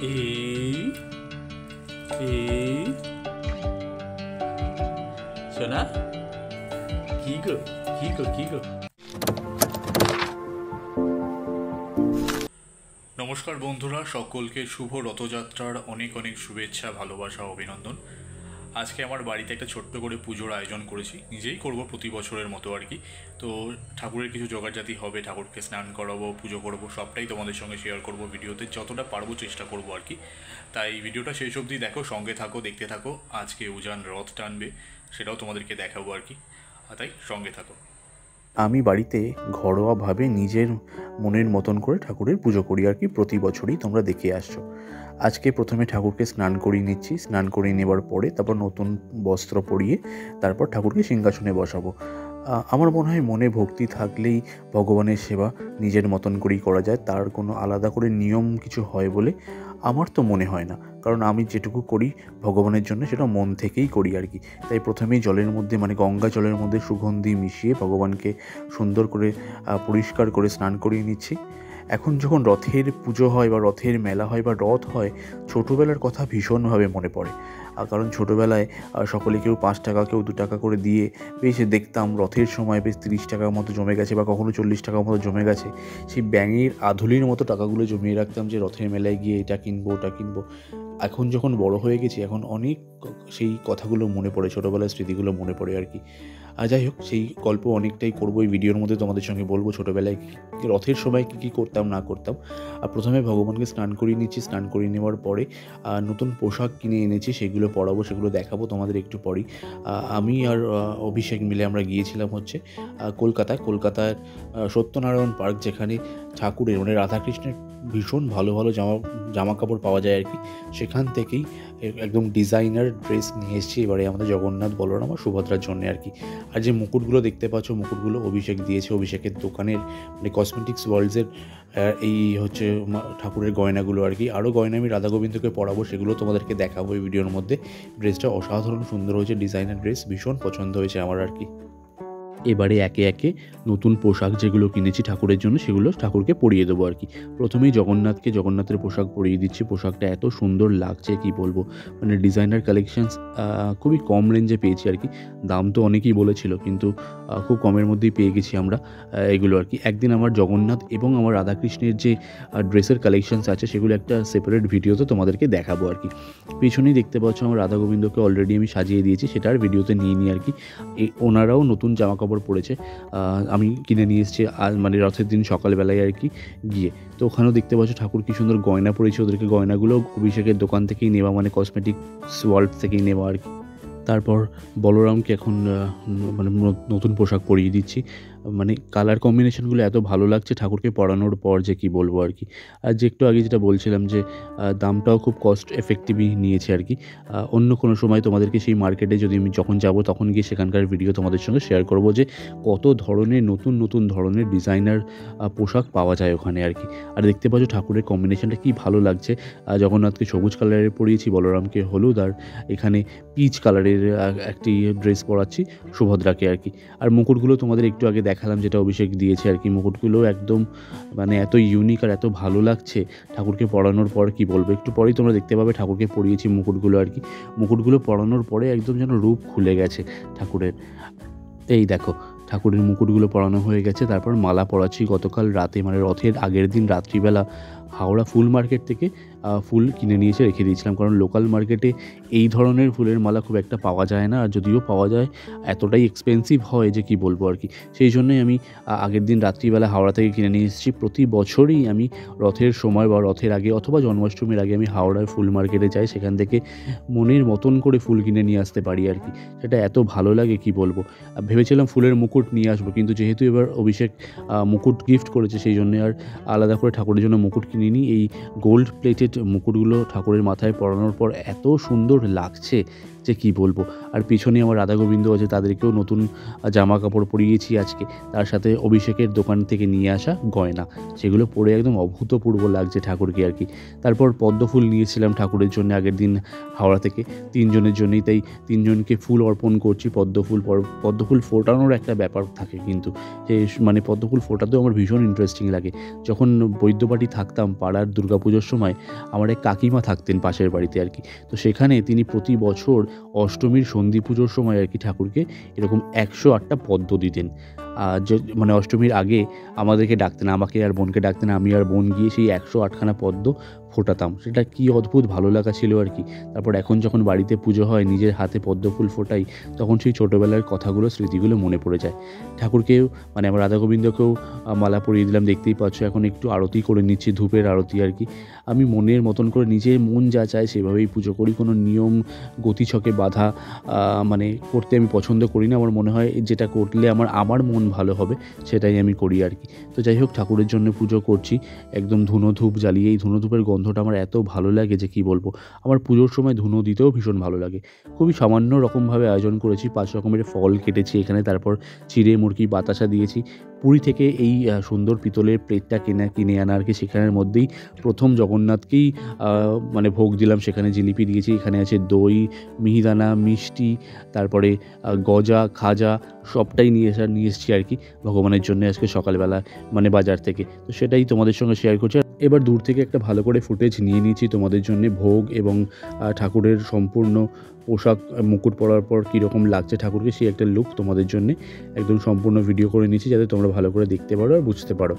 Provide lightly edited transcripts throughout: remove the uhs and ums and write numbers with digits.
এই এই সোনা, কি গো কি গো কি গো। নমস্কার বন্ধুরা, সকলকে শুভ রথযাত্রার অনেক অনেক শুভেচ্ছা, ভালোবাসা, অভিনন্দন। আজকে আমার বাড়িতে একটা ছোট্ট করে পুজোর আয়োজন করেছি, নিজেই করব প্রতি বছরের মতো আর কি। তো ঠাকুরের কিছু জোগাড়জাতি হবে, ঠাকুরকে স্নান করাবো, পুজো করব, সবটাই তোমাদের সঙ্গে শেয়ার করব ভিডিওতে, যতটা পারবো চেষ্টা করব আর কি। তাই ভিডিওটা শেষ অবধি দেখো, সঙ্গে থাকো, দেখতে থাকো। আজকে উজান রথ টানবে, সেটাও তোমাদেরকে দেখাবো আর কি, তাই সঙ্গে থাকো। আমি বাড়িতে ঘরোয়াভাবে নিজের মনের মতন করে ঠাকুরের পুজো করি আর কি, প্রতি বছরই তোমরা দেখে আসছো। আজকে প্রথমে ঠাকুরকে স্নান করিয়ে নিচ্ছি, স্নান করিয়ে নেবার পরে তারপর নতুন বস্ত্র পরিয়ে তারপর ঠাকুরকে সিংহাসনে বসাবো। আমার মনে হয় মনে ভক্তি থাকলেই ভগবানের সেবা নিজের মতন করেই করা যায়, তার কোনো আলাদা করে নিয়ম কিছু হয় বলে আমার তো মনে হয় না। কারণ আমি যেটুকু করি ভগবানের জন্য সেটা মন থেকেই করি আর কি। তাই প্রথমেই জলের মধ্যে মানে গঙ্গা জলের মধ্যে সুগন্ধি মিশিয়ে ভগবানকে সুন্দর করে পরিষ্কার করে স্নান করিয়ে নিচ্ছি। এখন যখন রথের পুজো হয় বা রথের মেলা হয় বা রথ হয়, ছোটোবেলার কথা ভীষণভাবে মনে পড়ে। কারণ ছোটোবেলায় সকলে কেউ 5 টাকা কেউ 2 টাকা করে দিয়ে বেশ দেখতাম রথের সময় বেশ 30 টাকার মতো জমে গেছে বা কখনো 40 টাকার মতো জমে গেছে। সেই ব্যাঙের আধুলির মতো টাকাগুলো জমিয়ে রাখতাম যে রথের মেলায় গিয়ে এটা কিনবো ওটা কিনবো। এখন যখন বড় হয়ে গেছি এখন অনেক সেই কথাগুলো মনে পড়ে, ছোটোবেলার স্মৃতিগুলো মনে পড়ে আর কি। যাই হোক, সেই গল্প অনেকটাই করবো এই ভিডিওর মধ্যে, তোমাদের সঙ্গে বলবো ছোটোবেলায় রথের সময় কী কী করতাম না করতাম। প্রথমে ভগবানকে স্নান করিয়ে নিচ্ছি, স্নান করিয়ে নেওয়ার পরে নতুন পোশাক কিনে এনেছি, সেগুলো পরাবো, সেগুলো দেখাবো তোমাদের একটু পরেই। আমি আর অভিষেক মিলে আমরা গিয়েছিলাম হচ্ছে কলকাতার সত্যনারায়ণ পার্ক, যেখানে ঠাকুরের মানে রাধাকৃষ্ণের ভীষণ ভালো ভালো জামা কাপড় পাওয়া যায় আর কি। সেখান থেকেই একদম ডিজাইনার ড্রেস নিয়ে এসেছি এবারে আমাদের জগন্নাথ, বলরাম আর সুভদ্রার জন্য আর কি। আর যে মুকুটগুলো দেখতে পাচ্ছ, মুকুটগুলো অভিষেক দিয়েছে, অভিষেকের দোকানের মানে কসমেটিক্স ওয়ার্ল্ডসের এই হচ্ছে ঠাকুরের গয়নাগুলো আর কি। আরও গয়না আমি রাধা গোবিন্দকে পরাবো, সেগুলো তোমাদেরকে দেখাবো এই ভিডিওর মধ্যে। ড্রেসটা অসাধারণ সুন্দর হয়েছে, ডিজাইনার ড্রেস, ভীষণ পছন্দ হয়েছে আমার আর কি। এবারে একে একে নতুন পোশাক যেগুলো কিনেছি ঠাকুরের জন্য সেগুলো ঠাকুরকে পরিয়ে দেবো আর কি। প্রথমেই জগন্নাথের পোশাক পরিয়ে দিচ্ছি। পোশাকটা এত সুন্দর লাগছে কি বলবো, মানে ডিজাইনার কালেকশানস খুবই কম রেঞ্জে পেয়েছি আর কি। দাম তো অনেকেই বলেছিল, কিন্তু খুব কমের মধ্যেই পেয়ে গেছি আমরা এগুলো আর কি। একদিন আমার জগন্নাথ এবং আমার রাধাকৃষ্ণের যে ড্রেসের কালেকশানস আছে সেগুলো একটা সেপারেট ভিডিওতে তোমাদেরকে দেখাবো আর কি। পিছনেই দেখতে পাচ্ছ আমার রাধা গোবিন্দকে অলরেডি আমি সাজিয়ে দিয়েছি, সেটা আর ভিডিওতে নিয়ে নিই আর কি। ওনারাও নতুন জামা কাপড় পরেছে, আমি কিনে নিয়ে এসেছি মানে রথের দিন সকালবেলায় আর কি গিয়ে। তো ওখানেও দেখতে পাচ্ছ ঠাকুর কী সুন্দর গয়না পরেছে, ওদেরকে গয়নাগুলো অভিষেকের দোকান থেকেই নেওয়া, মানে কসমেটিক্স ওয়ার্ল্ড থেকেই নেওয়া আর কি। তারপর বলরামকে এখন মানে নতুন পোশাক পরিয়ে দিচ্ছি। মানে কালার কম্বিনেশনগুলো এত ভালো লাগছে ঠাকুরকে পরানোর পর যে কী বলবো আর কি। আর যে একটু আগে যেটা বলছিলাম যে দামটাও খুব কস্ট এফেক্টিভই নিয়েছে আর কি। অন্য কোনো সময় তোমাদেরকে সেই মার্কেটে যদি আমি যখন যাব তখন গিয়ে সেখানকার ভিডিও তোমাদের সঙ্গে শেয়ার করব যে কত ধরনের নতুন ধরনের ডিজাইনার পোশাক পাওয়া যায় ওখানে আর কি। আর দেখতে পাচ্ছ ঠাকুরের কম্বিনেশনটা কী ভালো লাগছে। জগন্নাথকে সবুজ কালারের পরিয়েছি, বলরামকে হলুদ, আর এখানে পিচ কালারের একটি ড্রেস পরাচ্ছি সুভদ্রাকে আর কি। আর মুকুটগুলো তোমাদের একটু আগে দেখালাম, যেটা অভিষেক দিয়েছে আর কি। মুকুটগুলো একদম মানে এত ইউনিক আর এত ভালো লাগছে ঠাকুরকে পরানোর পর কি বলবো। একটু পরেই তোমরা দেখতে পাবে ঠাকুরকে পরিয়েছি মুকুটগুলো আর কি। মুকুটগুলো পরানোর পরে একদম যেন রূপ খুলে গেছে ঠাকুরের। এই দেখো ঠাকুরের মুকুটগুলো পরানো হয়ে গেছে। তারপর মালা পরাচ্ছি। গতকাল রাতে মানে রথের আগের দিন রাত্রিবেলা হাওড়া ফুল মার্কেট থেকে ফুল কিনে নিয়ে এসে রেখে দিয়েছিলাম, কারণ লোকাল মার্কেটে এই ধরনের ফুলের মালা খুব একটা পাওয়া যায় না, আর যদিও পাওয়া যায় এতটাই এক্সপেন্সিভ হয় যে কি বলবো আর কি। সেই জন্যই আমি আগের দিন রাত্রিবেলা হাওড়া থেকে কিনে নিয়ে এসেছি। প্রতি বছরই আমি রথের সময় বা রথের আগে অথবা জন্মাষ্টমীর আগে আমি হাওড়ার ফুল মার্কেটে যাই, সেখান থেকে মনের মতন করে ফুল কিনে নিয়ে আসতে পারি আর কি। সেটা এত ভালো লাগে কি বলবো। ভেবেছিলাম ফুলের মুকুট নিয়ে আসবো, কিন্তু যেহেতু এবার অভিষেক মুকুট গিফট করেছে সেই জন্য আর আলাদা করে ঠাকুরের জন্য মুকুট কিনিনি। এই গোল্ড প্লেটেড মুকুটগুলো ঠাকুরের মাথায় পরানোর পর এত সুন্দর লাগছে যে কী বলবো। আর পেছনে আমার রাধা গোবিন্দ আছে, তাদেরকেও নতুন জামা কাপড় পরিয়েছি আজকে, তার সাথে অভিষেকের দোকান থেকে নিয়ে আসা গয়না, সেগুলো পরে একদম অভূতপূর্ব লাগছে ঠাকুরকে আর কি। তারপর পদ্মফুল নিয়েছিলাম ঠাকুরের জন্য আগের দিন হাওড়া থেকে, তিনজনের জন্যই, তাই তিনজনকে ফুল অর্পণ করছি। পদ্মফুল ফোটানোর একটা ব্যাপার থাকে কিন্তু, যে মানে পদ্মফুল ফোটাতেও আমার ভীষণ ইন্টারেস্টিং লাগে। যখন বৈদ্যবাটি থাকতাম পাড়ার দুর্গাপুজোর সময়, আমার এক কাকিমা থাকতেন পাশের বাড়িতে আর কি, তো সেখানে তিনি প্রতি বছর অষ্টমীর সন্ধি পুজোর সময় আর কি ঠাকুরকে এরকম 108টা পদ্ম দিতেন। যে মানে অষ্টমীর আগে আমাদেরকে ডাকতেন, আমাকে আর বোনকে ডাকতেন, আমি আর বোন গিয়ে সেই 108খানা পদ্ম ফোটাতাম। সেটা কী অদ্ভুত ভালো লাগা ছিল আর কি। তারপর এখন যখন বাড়িতে পুজো হয়, নিজের হাতে পদ্ম ফুল ফোটাই, তখন সেই ছোটোবেলার কথাগুলো, স্মৃতিগুলো মনে পড়ে যায়। ঠাকুরকেও মানে আমার রাধা গোবিন্দকেও মালা পরিয়ে দিলাম, দেখতেই পাচ্ছ। এখন একটু আরতি করে নিচ্ছি, ধূপের আরতি আর কি। আমি মনের মতন করে নিজের মন যা চায় সেভাবেই পুজো করি, কোনো নিয়ম গতিছকে বাধা মানে করতে আমি পছন্দ করি না। আমার মনে হয় যেটা করলে আমার মন ভালো হবে সেটাই আমি করি আর কি। তো যাই হোক, ঠাকুরের জন্য পুজো করছি, একদম ধুনো ধূপ জ্বালিয়ে। এই ধুনো ধূপের গন্ধটা আমার এত ভালো লাগে যে কী বলবো। আমার পুজোর সময় ধুনো দিতেও ভীষণ ভালো লাগে। খুবই সামান্য রকমভাবে আয়োজন করেছি, 5 রকমের ফল কেটেছি এখানে, তারপর চিড়ে মুরগি বাতাসা দিয়েছি। পুরী থেকে এই সুন্দর পিতলের প্লেটটা কিনে আনা আর কি, সেখানের মধ্যেই প্রথম জগন্নাথকেই মানে ভোগ দিলাম। সেখানে জিলিপি দিয়েছি, এখানে আছে দই, মিহিদানা, মিষ্টি, তারপরে গজা, খাজা, সবটাই নিয়ে এসেছি আর কি ভগবানের জন্য আজকে সকালবেলা মানে বাজার থেকে। তো সেটাই তোমাদের সঙ্গে শেয়ার করছি। এবার দূর থেকে একটা ভালো করে ফুটেজ নিয়ে নিয়েছি তোমাদের জন্য, ভোগ এবং ঠাকুরের সম্পূর্ণ পোশাক, মুকুট পরার পর কীরকম লাগছে ঠাকুরকে, সেই একটা লুক তোমাদের জন্যে একদম সম্পূর্ণ ভিডিও করে নিয়েছি, যাতে তোমরা ভালো করে দেখতে পারো আর বুঝতে পারো।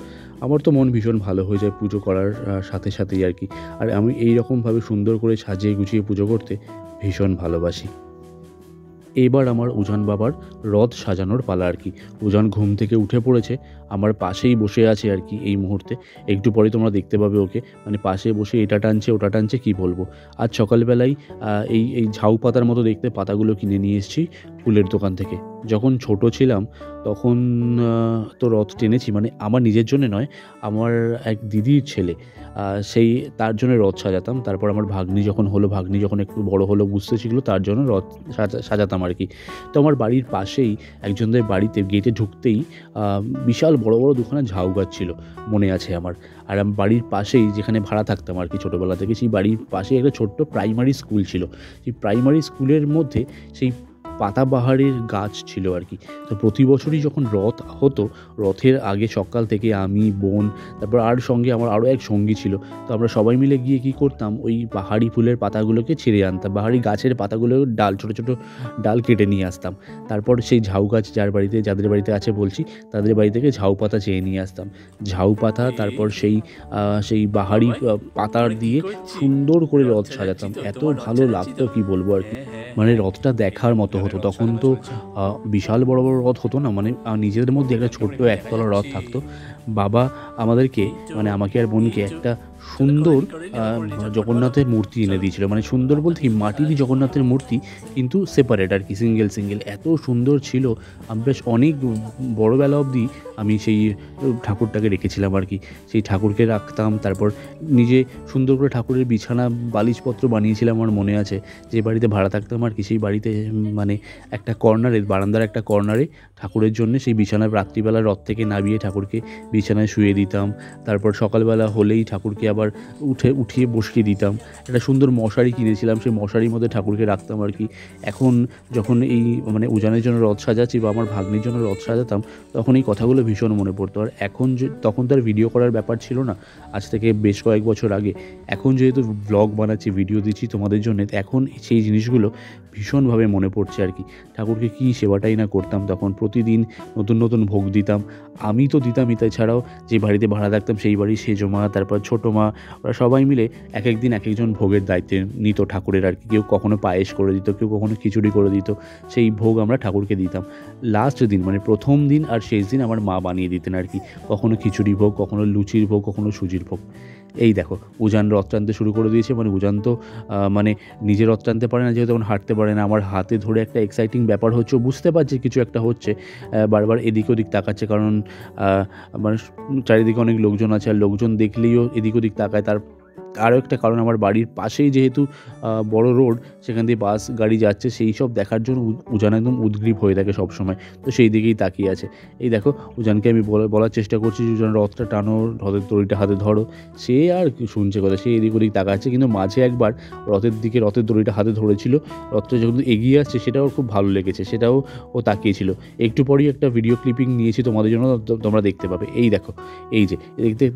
আমার তো মন ভীষণ ভালো হয়ে যায় পুজো করার সাথে সাথেই আর কি। আর আমি এই রকমভাবে সুন্দর করে সাজিয়ে গুছিয়ে পুজো করতে ভীষণ ভালোবাসি। এবার আমার উজান বাবার রথ সাজানোর পালা আর কি। উজান ঘুম থেকে উঠে পড়েছে, আমার পাশেই বসে আছে আর কি এই মুহূর্তে। একটু পরে তোমরা দেখতে পাবে ওকে, মানে পাশে বসে এটা টানছে ওটা টানছে, কী বলবো। আজ সকালবেলায় এই ঝাউ পাতার মতো দেখতে পাতাগুলো কিনে নিয়ে এসেছি ফুলের দোকান থেকে। যখন ছোট ছিলাম তখন তো রথ টেনেছি, মানে আমার নিজের জন্য নয়, আমার এক দিদির ছেলে, সেই তার জন্য রথ সাজাতাম। তারপর আমার ভাগ্নি যখন একটু বড় হলো, বুঝতে শিখলো, তার জন্য রথ সাজাতাম আর কি। তো আমার বাড়ির পাশেই একজনদের বাড়িতে গেটে ঢুকতেই বিশাল বড় বড় দুখানা ঝাউ গাছ ছিল, মনে আছে আমার। আর আমার বাড়ির পাশেই যেখানে ভাড়া থাকতাম আর কি ছোটোবেলা থেকে, সেই বাড়ির পাশেই একটা ছোট্ট প্রাইমারি স্কুল ছিল। সেই প্রাইমারি স্কুলের মধ্যে সেই পাতাবাহারের গাছ ছিল আর কি। তো প্রতি বছরই যখন রথ হতো, রথের আগে সকাল থেকে আমি, বোন, তারপর আর সঙ্গে আমার আরও এক সঙ্গী ছিল, তো আমরা সবাই মিলে গিয়ে কী করতাম, ওই পাহাড়ি ফুলের পাতাগুলোকে ছিঁড়ে আনতাম, পাহাড়ি গাছের পাতাগুলো ডাল, ছোটো ছোটো ডাল কেটে নিয়ে আসতাম। তারপর সেই ঝাউ গাছ যাদের বাড়িতে আছে বলছি, তাদের বাড়ি থেকে ঝাউ পাতা চেয়ে নিয়ে আসতাম। ঝাউ পাতা, তারপর সেই বাহারি পাতার দিয়ে সুন্দর করে রথ সাজাতাম। এত ভালো লাগতো কী বলবো আর কি। মানে রথটা দেখার মতো হতো। তখন তো বিশাল বড় বড় রথ হতো না, মানে নিজেদের মধ্যে একটা ছোট্ট একতলা রথ থাকতো। বাবা আমাদেরকে, মানে আমাকে আর বোনকে, একটা সুন্দর জগন্নাথের মূর্তি এনে দিয়েছিল। মানে সুন্দর বলতে কি, মাটিরই জগন্নাথের মূর্তি, কিন্তু সেপারেট আর কি, সিঙ্গেল। এত সুন্দর ছিল, আমি বেশ অনেক বড়বেলা অবধি আমি সেই ঠাকুরটাকে রেখেছিলাম আর কি। সেই ঠাকুরকে রাখতাম, তারপর নিজে সুন্দর করে ঠাকুরের বিছানা বালিশপত্র বানিয়েছিলাম। আমার মনে আছে, যে বাড়িতে ভাড়া থাকতাম আর কি, সেই বাড়িতে মানে একটা কর্নারে, বারান্দার একটা কর্নারে ঠাকুরের জন্য সেই বিছানায় রাত্রিবেলা রথ থেকে নামিয়ে ঠাকুরকে বিছানায় শুয়ে দিতাম। তারপর সকালবেলা হলেই ঠাকুরকে আবার উঠিয়ে বসিয়ে দিতাম। একটা সুন্দর মশারি কিনেছিলাম, সেই মশারির মধ্যে ঠাকুরকে রাখতাম আর কি। এখন যখন এই মানে উজানের জন্য রথ সাজাচ্ছি বা আমার ভাগ্নির জন্য রথ সাজাতাম, তখন এই কথাগুলো ভীষণ মনে পড়তো। আর এখন তখন তো আর ভিডিও করার ব্যাপার ছিল না, আজ থেকে বেশ কয়েক বছর আগে। এখন যেহেতু ব্লগ বানাচ্ছি, ভিডিও দিচ্ছি তোমাদের জন্য, এখন সেই জিনিসগুলো ভীষণভাবে মনে পড়ছে আর কি। ঠাকুরকে কী সেবাটাই না করতাম তখন, প্রতিদিন নতুন নতুন ভোগ দিতাম। আমি তো দিতামই, তাছাড়াও যে বাড়িতে ভাড়া থাকতাম সেই বাড়ির সেজো মা, তারপর ছোটো মা, ওরা সবাই মিলে এক একদিন এক একজন ভোগের দায়িত্বে নিত ঠাকুরের আর কি। কেউ কখনো পায়েস করে দিত, কেউ কখনো খিচুড়ি করে দিত। সেই ভোগ আমরা ঠাকুরকে দিতাম। লাস্ট দিন মানে প্রথম দিন আর শেষ দিন আমার মা বানিয়ে দিতেন আর কি। কখনো খিচুড়ি ভোগ, কখনো লুচির ভোগ, কখনো সুজির ভোগ। এই দেখো উজান রথ টানতে শুরু করে দিয়েছে। মানে উজান তো মানে নিজে রথ টানতে পারে না, যেহেতু তখন হাঁটতে পারে না, আমার হাতে ধরে একটা এক্সাইটিং ব্যাপার হচ্ছে, বুঝতে পারছে কিছু একটা হচ্ছে, বারবার এদিক ওদিক তাকাচ্ছে, কারণ মানে চারিদিকে অনেক লোকজন আছে, আর লোকজন দেখলেইও এদিক ওদিক তাকায়, আরও একটা কারণ, আমার বাড়ির পাশেই যেহেতু বড় রোড, সেখান দিয়ে বাস গাড়ি যাচ্ছে, সেই সব দেখার জন্য উজান একদম উদগ্রীব হয়ে থাকে সবসময়, তো সেই দিকেই তাকিয়ে আছে। এই দেখো উজানকে আমি বলার চেষ্টা করছি যে উজান রথটা টানো, রথের দড়িটা হাতে ধরো, সে আর শুনছে কথা, সে এদিক ওদিক তাকাচ্ছে। কিন্তু মাঝে একবার রথের দড়িটা হাতে ধরেছিল, রথটা যখন এগিয়ে আসছে সেটাও ওর খুব ভালো লেগেছে, সেটাও ও তাকিয়েছিল। একটু পরেই একটা ভিডিও ক্লিপিং নিয়েছি তোমাদের জন্য, তোমরা দেখতে পাবে। এই দেখো, এই যে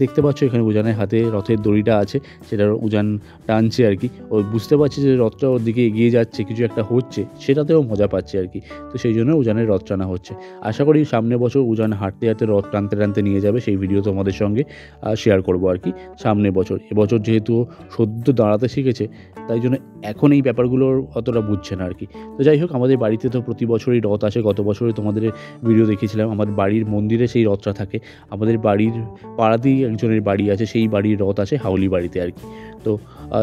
দেখতে পাচ্ছ এখানে উজানের হাতে রথের দড়িটা আছে, সেটা উজান টানছে আর কি। ও বুঝতে পারছে যে রথটা ওর দিকে এগিয়ে যাচ্ছে, কিছু একটা হচ্ছে, সেটাতেও মজা পাচ্ছে আর কি। তো সেই জন্য উজানের রথ টানা হচ্ছে। আশা করি সামনের বছর উজান হাঁটতে হাঁটতে রথ টানতে টানতে নিয়ে যাবে, সেই ভিডিও তোমাদের সঙ্গে শেয়ার করবো আর কি সামনের বছর। এবছর যেহেতু সদ্য দাঁড়াতে শিখেছে, তাই জন্য এখন এই ব্যাপারগুলোর অতটা বুঝছে না আর কি। তো যাই হোক, আমাদের বাড়িতে তো প্রতি বছরই রথ আসে। গত বছরই তোমাদের ভিডিও দেখিয়েছিলাম, আমাদের বাড়ির মন্দিরে সেই রথটা থাকে। আমাদের বাড়ির পাড়াতেই একজনের বাড়ি আছে, সেই বাড়ির রথ আছে হাউলি বাড়িতে আর কি। তো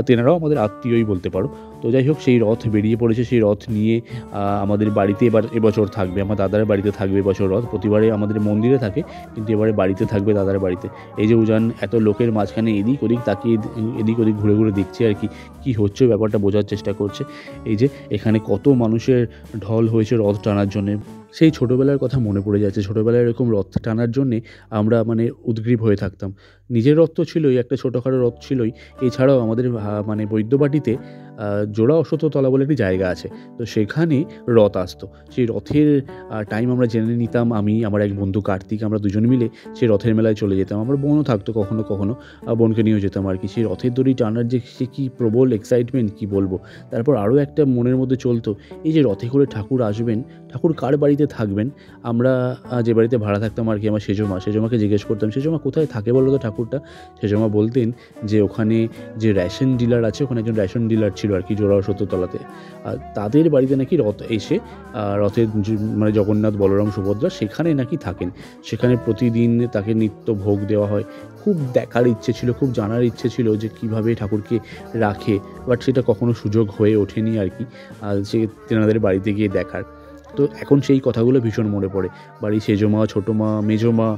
তেনারাও আমাদের আত্মীয়ই বলতে পারো। তো যাই হোক, সেই রথ বেরিয়ে পড়েছে, সেই রথ নিয়ে আমাদের বাড়িতে এবছর থাকবে, আমার দাদার বাড়িতে থাকবে এবছর রথ। প্রতিবারে আমাদের মন্দিরে থাকে, কিন্তু এবারে বাড়িতে থাকবে, দাদার বাড়িতে। এই যে উজান এত লোকের মাঝখানে এদিক ওদিক তাকিয়ে এদিক ওদিক ঘুরে ঘুরে দেখছে আর কি, কী হচ্ছে ব্যাপারটা বোঝার চেষ্টা করছে। এই যে এখানে কত মানুষের ঢল হয়েছে রথ টানার জন্যে, সেই ছোটোবেলার কথা মনে পড়ে যাচ্ছে। ছোটোবেলায় এরকম রথ টানার জন্যে আমরা মানে উদগ্রীব হয়ে থাকতাম। নিজের রথ তো ছিলই, একটা ছোটোখাটো রথ ছিলই, এছাড়াও আমাদের মানে বৈদ্যবাটিতে জোড়া অশ্বত্থতলা বলে একটি জায়গা আছে, তো সেখানে রথ আসতো। সেই রথের টাইম আমরা জেনে নিতাম, আমি আমার এক বন্ধু কার্তিক, আমরা দুজন মিলে সেই রথের মেলায় চলে যেতাম। আমার বোনও থাকতো কখনো কখনো, বোনকে নিয়েও যেতাম আর কি। সেই রথের দড়ি টানার যে সে কী প্রবল এক্সাইটমেন্ট, কী বলবো। তারপর আরও একটা মনের মধ্যে চলতো, এই যে রথে করে ঠাকুর আসবেন, ঠাকুর কার বাড়িতে থাকবেন। আমরা যে বাড়িতে ভাড়া থাকতাম আর কি, আমার সেজমাকে জিজ্ঞেস করতাম, সেজমা কোথায় থাকে বলো তো ঠাকুরটা। সেজমা বলতেন যে ওখানে যে রেশন ডিলার আছে, ওখানে একজন রেশন ডিলার ছিল আর কি জোড়া সত্যতলাতে, তাদের বাড়িতে নাকি রথ এসে রথের মানে জগন্নাথ বলরাম সুভদ্রা সেখানে নাকি থাকেন, সেখানে প্রতিদিন তাকে নিত্য ভোগ দেওয়া হয়। খুব দেখার ইচ্ছে ছিল, খুব জানার ইচ্ছে ছিল যে কীভাবে ঠাকুরকে রাখে, বাট সেটা কখনো সুযোগ হয়ে ওঠেনি আর কি, সে তেনাদের বাড়িতে গিয়ে দেখার। তো এখন সেই কথাগুলো ভীষণ মনে পড়ে। বাড়ির সেজমা, ছোটো মা, মেজো মা,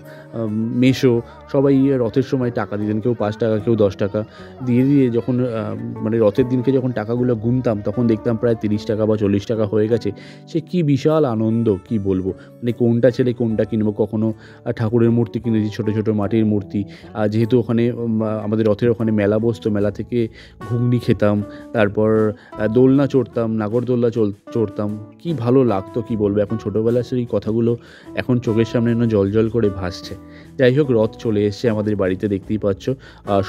মেসো সবাই রথের সময় টাকা দিতেন, কেউ 5 টাকা, কেউ 10 টাকা দিয়ে যখন মানে রথের দিনকে যখন টাকাগুলো গুনতাম, তখন দেখতাম প্রায় 30 টাকা বা 40 টাকা হয়ে গেছে। সে কী বিশাল আনন্দ, কি বলবো। মানে কোনটা ছেড়ে কোনটা কিনবো। কখনো ঠাকুরের মূর্তি কিনেছি, ছোটো ছোটো মাটির মূর্তি। যেহেতু ওখানে আমাদের রথের ওখানে মেলা বসতো, মেলা থেকে ঘুগনি খেতাম, তারপর দোলনা চড়তাম, নাগরদোলনা চড়তাম। কী ভালো লাগতো, কী বলবো। এখন ছোটোবেলার সেই কথাগুলো এখন চোখের সামনে যেন জল করে ভাসছে। যাই হোক, রথ চলে এসছে আমাদের বাড়িতে, দেখতেই পাচ্ছ।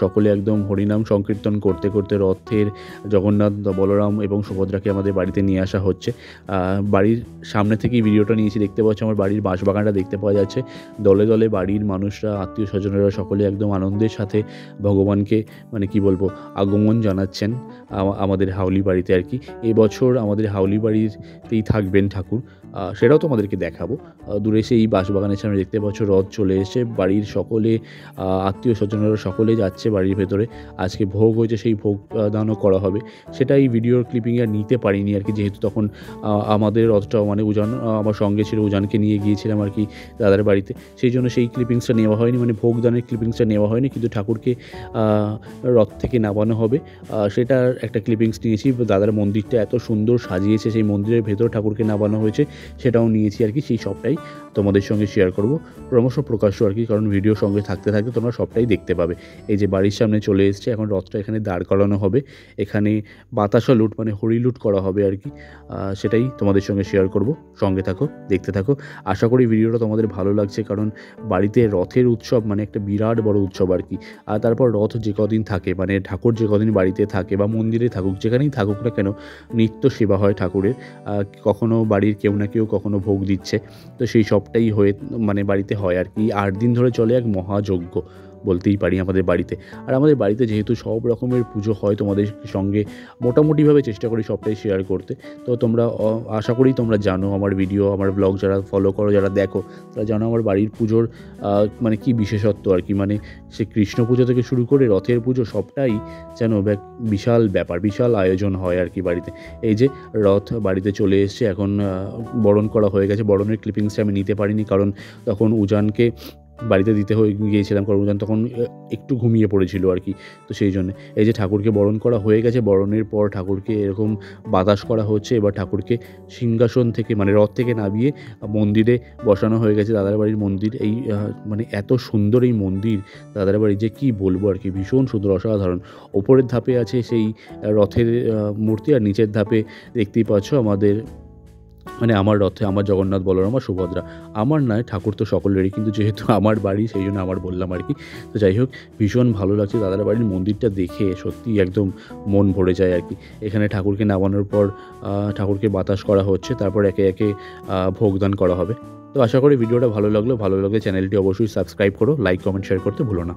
সকলে একদম হরিনাম সংকীর্তন করতে করতে রথের জগন্নাথ, বলরাম এবং সুভদ্রাকে আমাদের বাড়িতে নিয়ে আসা হচ্ছে। বাড়ির সামনে থেকেই ভিডিওটা নিয়েছি, দেখতে পাচ্ছ আমার বাড়ির বাঁশবাগানটা দেখতে পাওয়া যাচ্ছে। দলে দলে বাড়ির মানুষরা, আত্মীয় স্বজনেরা সকলে একদম আনন্দের সাথে ভগবানকে মানে কি বলবো আগমন জানাচ্ছেন আমাদের হাউলি বাড়িতে আর কি। এবছর আমাদের হাউলি বাড়িতেই থাকবেন ঠাকুর, সেটাও তোমাদেরকে দেখাবো। দূরে সেই বাঁশবাগানের সামনে দেখতে পাচ্ছ রথ চলে এসে, বাড়ির সকলে আত্মীয় স্বজনেরা সকলে যাচ্ছে বাড়ির ভেতরে। আজকে ভোগ হয়েছে, সেই ভোগ দানও করা হবে। সেটাই ভিডিওর ক্লিপিং আর নিতে পারিনি আর কি, যেহেতু তখন আমাদের রথটাও মানে উজান আমার সঙ্গে ছিল, উজানকে নিয়ে গিয়েছিলাম আর কি দাদার বাড়িতে, সেই জন্য সেই ক্লিপিংসটা নেওয়া হয়নি, মানে ভোগ দানের ক্লিপিংসটা নেওয়া হয়নি। কিন্তু ঠাকুরকে রথ থেকে নামানো হবে, সেটার একটা ক্লিপিংস নিয়েছি। দাদার মন্দিরটা এত সুন্দর সাজিয়েছে, সেই মন্দিরের ভেতর ঠাকুরকে নামানো হয়েছে, সেটাও নিয়েছি আর কি। সেই সবটাই তোমাদের সঙ্গে শেয়ার করব, ক্রমশ প্রকাশ্য আর কি, কারণ ভিডিও সঙ্গে থাকতে থাকতে তোমরা সবটাই দেখতে পাবে। এই যে বাড়ির সামনে চলে এসছে, এখন রথটা এখানে দাঁড় করানো হবে, এখানে বাতাসা লুট মানে হরি লুট করা হবে আর কি। সেটাই তোমাদের সঙ্গে শেয়ার করব, সঙ্গে থাকো, দেখতে থাকো। আশা করি ভিডিওটা তোমাদের ভালো লাগছে, কারণ বাড়িতে রথের উৎসব মানে একটা বিরাট বড় উৎসব আর কি। আর তারপর রথ যে কদিন থাকে, মানে ঠাকুর যে কদিন বাড়িতে থাকে বা মন্দিরে থাকুক, যেখানেই থাকুক না কেন, নিত্য সেবা হয় ঠাকুরের। কখনো বাড়ির কেউ না কেউ কখনো ভোগ দিচ্ছে, তো সেই সবটাই হয়ে মানে বাড়িতে হয় আর কি। 8 দিন ধরে চলে এক মহাযজ্ঞ বলতেই পারি আমাদের বাড়িতে। আর আমাদের বাড়িতে যেহেতু সব রকমের পুজো হয়, তোমাদের সঙ্গে মোটামুটিভাবে চেষ্টা করি সবটাই শেয়ার করতে। তো তোমরা আশা করি তোমরা জানো আমার ভিডিও, আমার ব্লগ যারা ফলো করো, যারা দেখো, তারা জানো আমার বাড়ির পুজোর মানে কি বিশেষত্ব আর কি। মানে সে কৃষ্ণ পুজো থেকে শুরু করে রথের পুজো সবটাই যেন বিশাল ব্যাপার, বিশাল আয়োজন হয় আর কি বাড়িতে। এই যে রথ বাড়িতে চলে এসছে, এখন বরণ করা হয়ে গেছে। বরণের ক্লিপিংসটা আমি নিতে পারিনি, কারণ তখন উজানকে বাড়িতে দিতে হয়ে গিয়েছিলাম কর্মযান, তখন একটু ঘুমিয়ে পড়েছিল আর কি। তো সেই জন্যে এই যে ঠাকুরকে বরণ করা হয়ে গেছে, বরণের পর ঠাকুরকে এরকম বাতাস করা হচ্ছে। এবার ঠাকুরকে সিংহাসন থেকে মানে রথ থেকে নামিয়ে মন্দিরে বসানো হয়ে গেছে, দাদার বাড়ির মন্দির। এই মানে এত সুন্দর এই মন্দির দাদার বাড়ি যে কী বলবো আর কি, ভীষণ সুন্দর, অসাধারণ। ওপরের ধাপে আছে সেই রথের মূর্তি, আর নিচের ধাপে দেখতেই পাচ্ছ আমাদের মানে আমার রথে আমার জগন্নাথ, বলরাম আর সুভদ্রা। আমার নয়, ঠাকুর তো সকলেরই, কিন্তু যেহেতু আমার বাড়ি সেই জন্য আমার বললাম আর কি। তো যাই হোক, ভীষণ ভালো লাগছে দাদার বাড়ির মন্দিরটা দেখে, সত্যিই একদম মন ভরে যায় আর কি। এখানে ঠাকুরকে নামানোর পর ঠাকুরকে বাতাস করা হচ্ছে, তারপর একে একে ভোগদান করা হবে। তো আশা করি ভিডিওটা ভালো লাগলে চ্যানেলটি অবশ্যই সাবস্ক্রাইব করো, লাইক কমেন্ট শেয়ার করতে ভুলো না।